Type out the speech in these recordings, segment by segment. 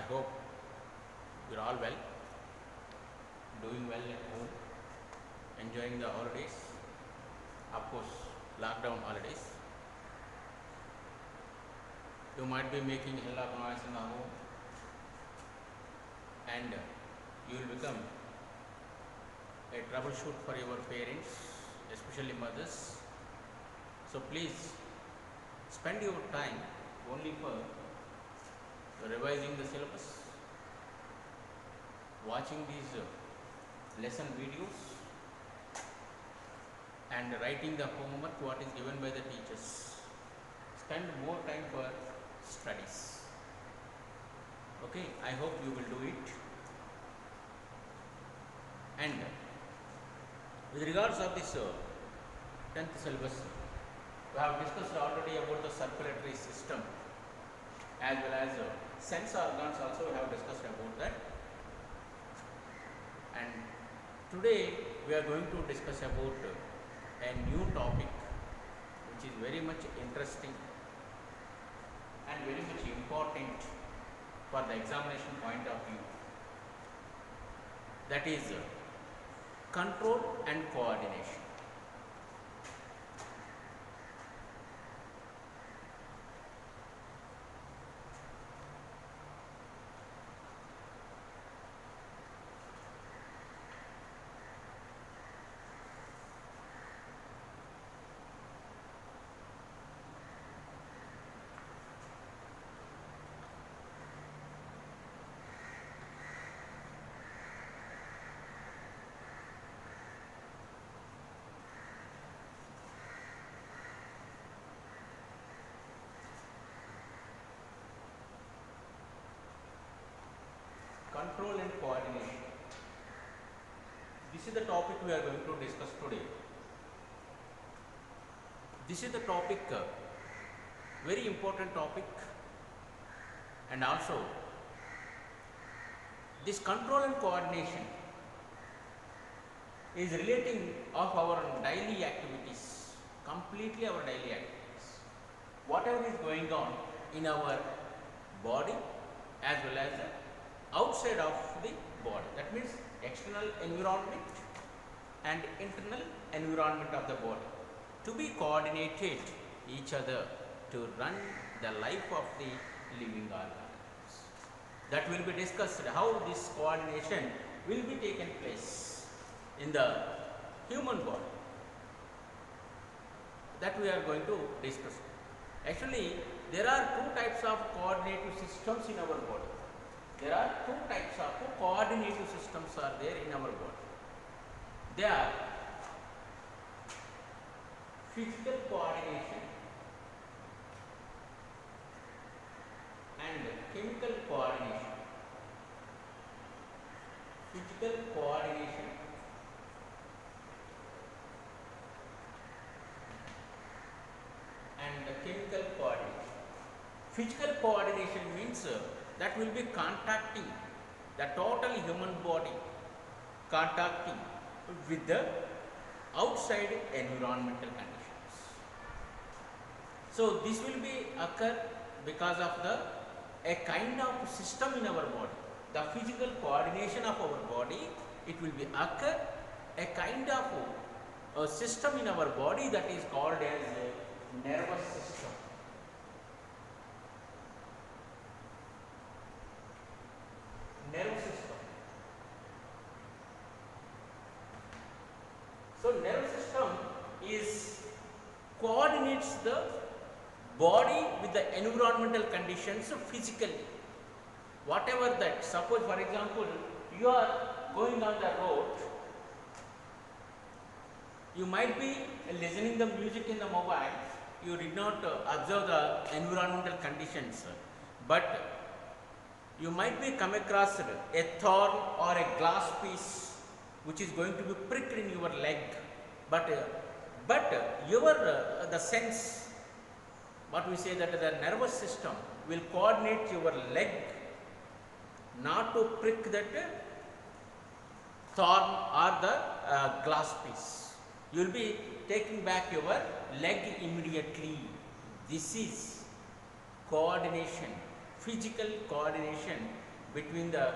hope you're all well, doing well at home, enjoying the holidays, of course, lockdown holidays. You might be making a lot of noise in the home, and you will become a troubleshoot for your parents, especially mothers. So please spend your time only for revising the syllabus, watching these lesson videos, and writing the homework what is given by the teachers. Spend more time for studies. Okay, I hope you will do it. And with regards of this 10th syllabus, we have discussed already about the circulatory system as well as sense organs also we have discussed about that. And today we are going to discuss about a new topic which is very much interesting and very much important for the examination point of view. That is control and coordination. Control and coordination. This is the topic we are going to discuss today. This is the topic, very important topic, and also this control and coordination is relating of our daily activities, completely our daily activities. Whatever is going on in our body as well as outside of the body, that means external environment and internal environment of the body, to be coordinated each other to run the life of the living organisms. That will be discussed how this coordination will be taken place in the human body. That we are going to discuss. Actually, there are two types of coordinative systems in our body. There are two types of coordinative systems are there in our body. They are physical coordination and chemical coordination. Physical coordination and chemical coordination. Physical coordination means that will be contacting the total human body, contacting with the outside environmental conditions. So this will be occur because of a kind of system in our body. The physical coordination of our body, it will be occur a kind of a system in our body that is called as a nervous system. Nervous system. So nervous system is coordinates the body with the environmental conditions physically. Whatever that, suppose for example, you are going on the road, you might be listening the music in the mobile, you did not observe the environmental conditions, but you might be come across a thorn or a glass piece which is going to be pricked in your leg, but your the sense, what we say, that the nervous system will coordinate your leg not to prick that thorn or the glass piece. You will be taking back your leg immediately. This is coordination, physical coordination between the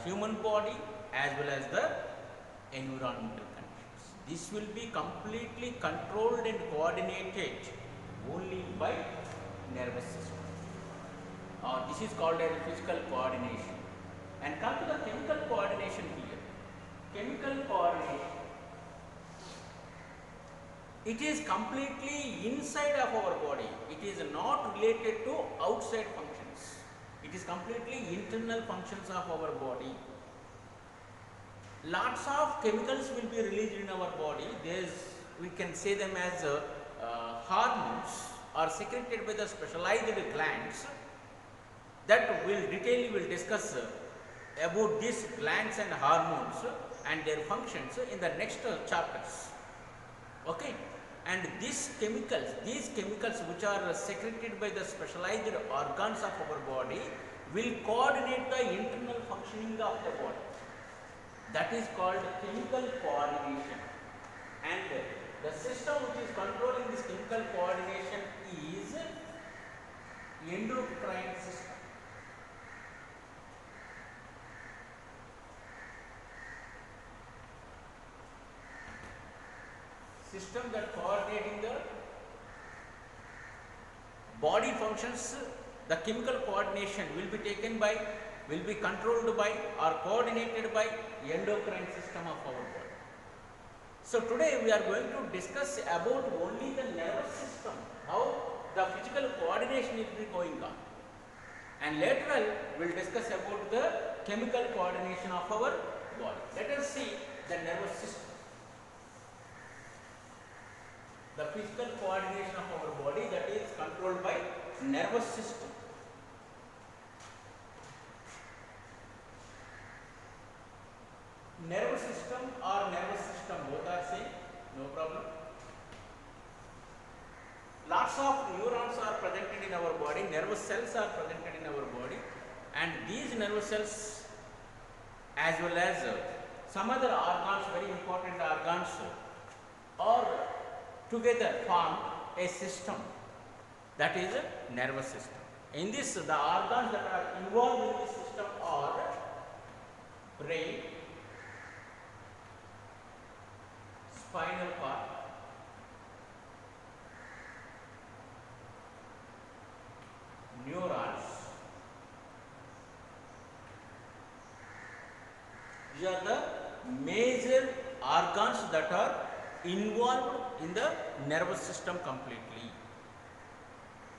human body as well as the environmental conditions. This will be completely controlled and coordinated only by nervous system. This is called as physical coordination. And come to the chemical coordination here. Chemical coordination, it is completely inside of our body. It is not related to outside functions. It is completely internal functions of our body. Lots of chemicals will be released in our body. We can say them as hormones are secreted by the specialized glands. That will discuss about these glands and hormones and their functions in the next chapters. Okay, and these chemicals which are secreted by the specialized organs of our body will coordinate the internal functioning of the body. That is called chemical coordination. And the system which is controlling this chemical coordination is endocrine system. System that coordinating the body functions, the chemical coordination will be controlled by or coordinated by endocrine system of our body. So today we are going to discuss about only the nervous system, how the physical coordination will be going on, and later on we will discuss about the chemical coordination of our body. Let us see the nervous system. The physical coordination of our body, that is controlled by nervous system. Nervous system or nervous system, both are same, no problem. Lots of neurons are presented in our body, nervous cells are presented in our body, and these nervous cells as well as some other organs, very important organs, are together form a system, that is a nervous system. In this, the organs that are involved in this system are brain, spinal cord, neurons. These are the major organs that are involved in the nervous system completely.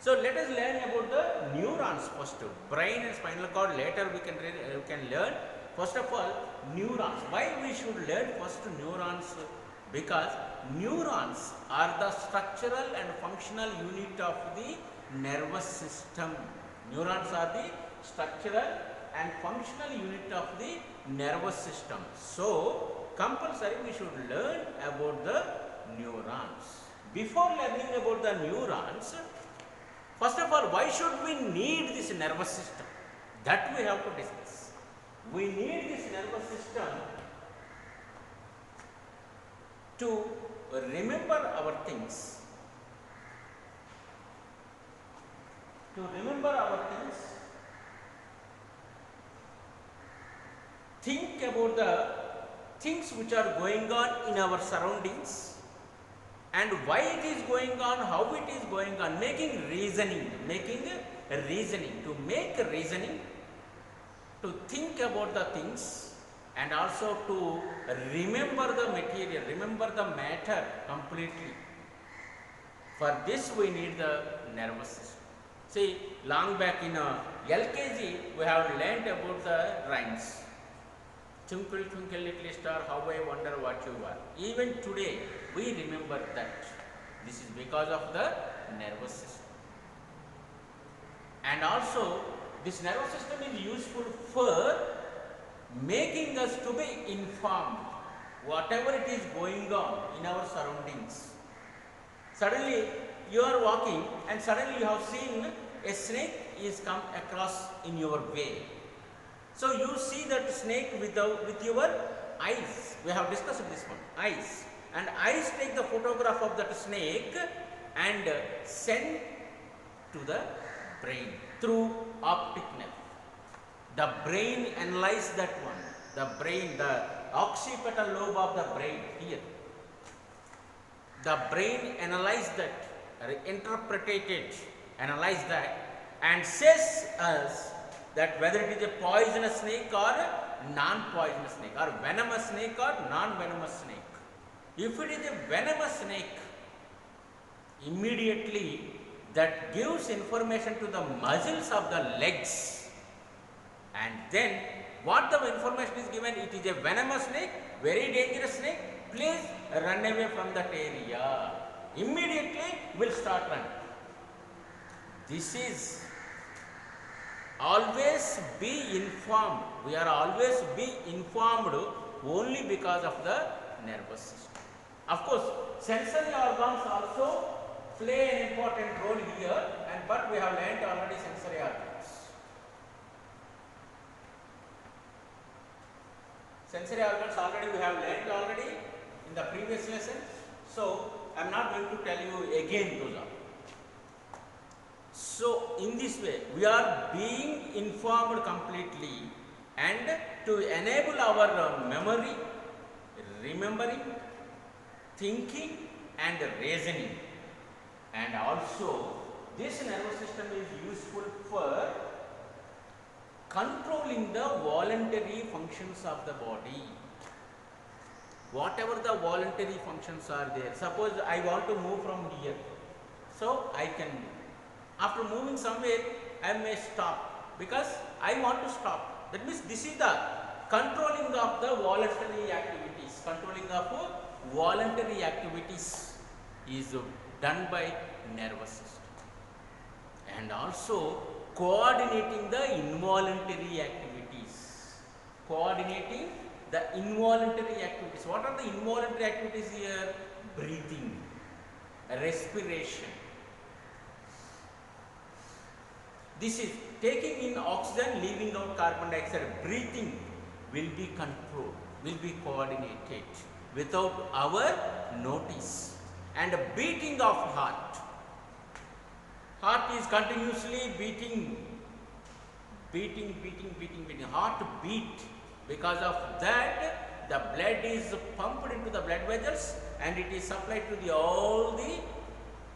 So let us learn about the neurons first. Brain and spinal cord later we can learn. First of all, neurons. Why we should learn first neurons? Because neurons are the structural and functional unit of the nervous system. Neurons are the structural and functional unit of the nervous system. So compulsory we should learn about the neurons. Before learning about the neurons, first of all, why should we need this nervous system? That we have to discuss. We need this nervous system to remember our things. To remember our things, think about the things which are going on in our surroundings and why it is going on, how it is going on, making reasoning, to make reasoning, to think about the things and also to remember the material, remember the matter completely. For this we need the nervous system. See, long back in LKG we have learnt about the rhymes. Twinkle, twinkle, little star, how I wonder what you are. Even today, we remember that. This is because of the nervous system. And also, this nervous system is useful for making us to be informed. Whatever it is going on in our surroundings. Suddenly, you are walking and suddenly you have seen a snake is come across in your way. So you see that snake with your eyes. We have discussed this one, eyes. And eyes take the photograph of that snake and send to the brain through optic nerve. The brain analyzes that one. The brain, the occipital lobe of the brain here. The brain analyzes that, interpreted it, analyze that, and says us that whether it is a poisonous snake or a non-poisonous snake, or venomous snake or non-venomous snake. If it is a venomous snake, immediately that gives information to the muscles of the legs, and then what the information is given, it is a venomous snake, very dangerous snake, please run away from that area. Immediately will start running. This is always be informed. We are always be informed only because of the nervous system. Of course, sensory organs also play an important role here, but we have learnt already sensory organs. Sensory organs already we have learnt already in the previous lesson. So I am not going to tell you again those are. So in this way we are being informed completely, and to enable our memory, remembering, thinking and reasoning. And also this nervous system is useful for controlling the voluntary functions of the body. Whatever the voluntary functions are there, suppose I want to move from here, so I can, after moving somewhere I may stop because I want to stop. That means this is the controlling of the voluntary activities. Controlling of voluntary activities is done by nervous system, and also coordinating the involuntary activities. Coordinating the involuntary activities. What are the involuntary activities here? Breathing, respiration. This is taking in oxygen, leaving out carbon dioxide. Breathing will be controlled, will be coordinated without our notice. And beating of heart. Heart is continuously beating. Heart beat. Because of that, the blood is pumped into the blood vessels and it is supplied to all the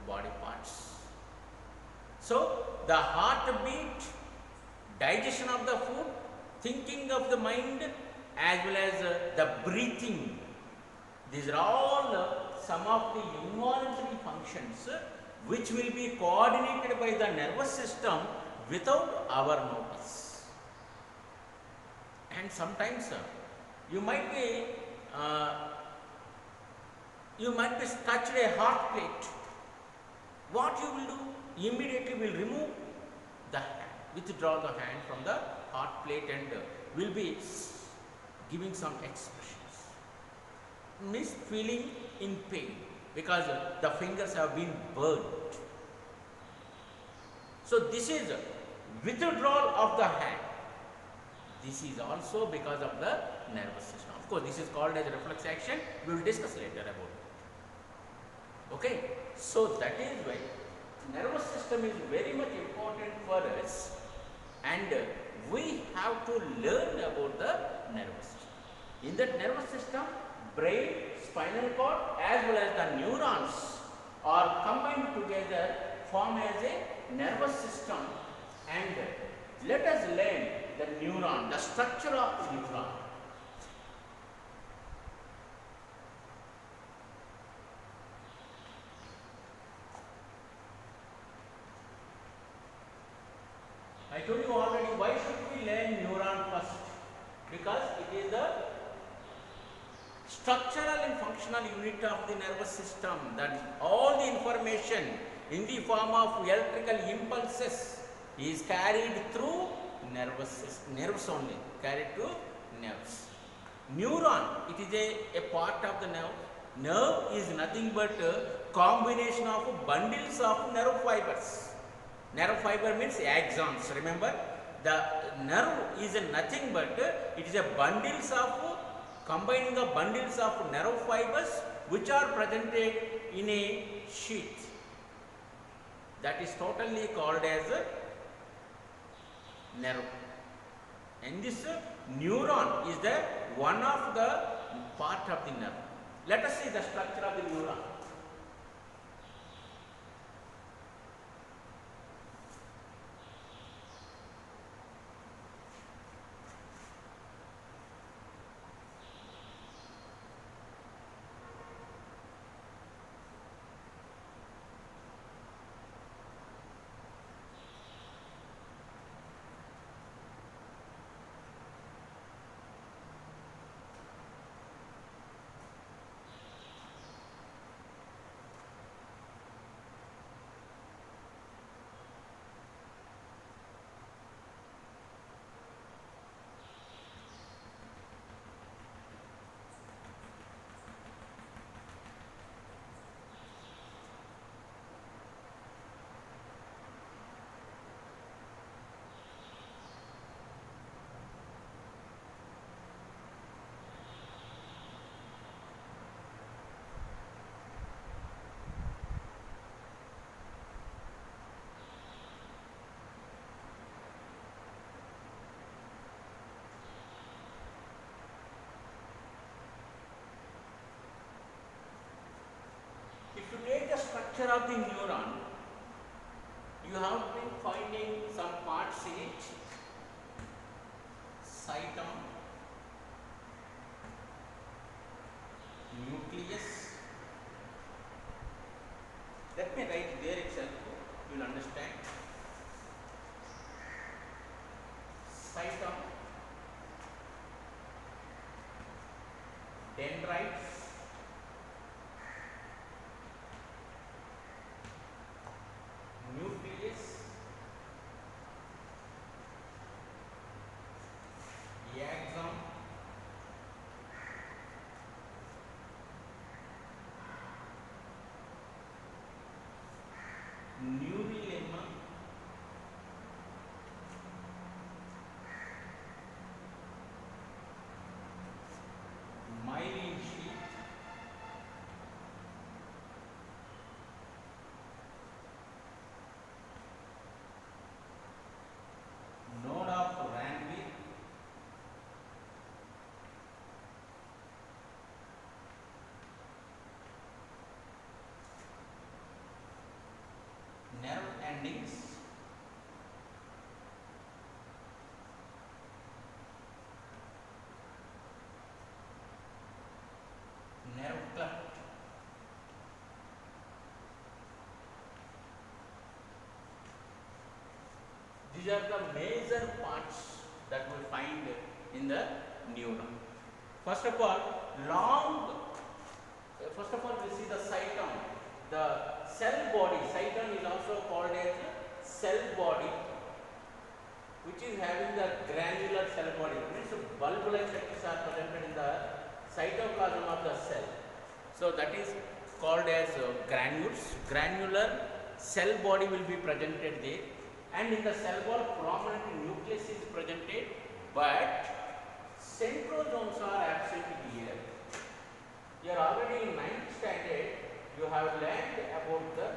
body parts. So the heartbeat, digestion of the food, thinking of the mind, as well as the breathing, these are all some of the involuntary functions which will be coordinated by the nervous system without our notice. And sometimes you might be touched a heart plate. What you will do? Immediately will remove the hand, withdraw the hand from the heart plate, and will be giving some expressions. Means feeling in pain because the fingers have been burned. So this is withdrawal of the hand. This is also because of the nervous system. Of course, this is called as reflex action. We will discuss later about it. Okay. So that is why nervous system is very much important for us, and we have to learn about the nervous system. In that nervous system, brain, spinal cord as well as the neurons are combined together, form as a nervous system, and let us learn the neuron, the structure of the neuron. I told you already, why should we learn neuron first? Because it is the structural and functional unit of the nervous system, that all the information in the form of electrical impulses is carried through nerves only, carried to nerves. Neuron, it is a part of the nerve. Nerve is nothing but a combination of bundles of nerve fibers. Nerve fiber means axons. Remember, the nerve is nothing but it is a bundles of combining the bundles of nerve fibers which are presented in a sheath. That is totally called as a nerve. And this neuron is the one of the part of the nerve. Let us see the structure of the neuron. If you take the structure of the neuron, you have been finding some parts in it. Cyton, nucleus. Let me write there itself, you will understand. Cyton, dendrites, nucleus, axon, neurilemma, myelin sheath, node of Ranvier, nerve endings, nerve cleft, these are the major parts that we find in the neuron. First of all, we see the cyton, the cell body. Cyton is also called as cell body, which is having the granular cell body. It means bulb-like structures are presented in the cytoplasm of the cell. So that is called as granules. Granular cell body will be presented there, and in the cell wall prominent nucleus is presented, but centrosomes are absent here. You are already in 9th standard, you have learned about the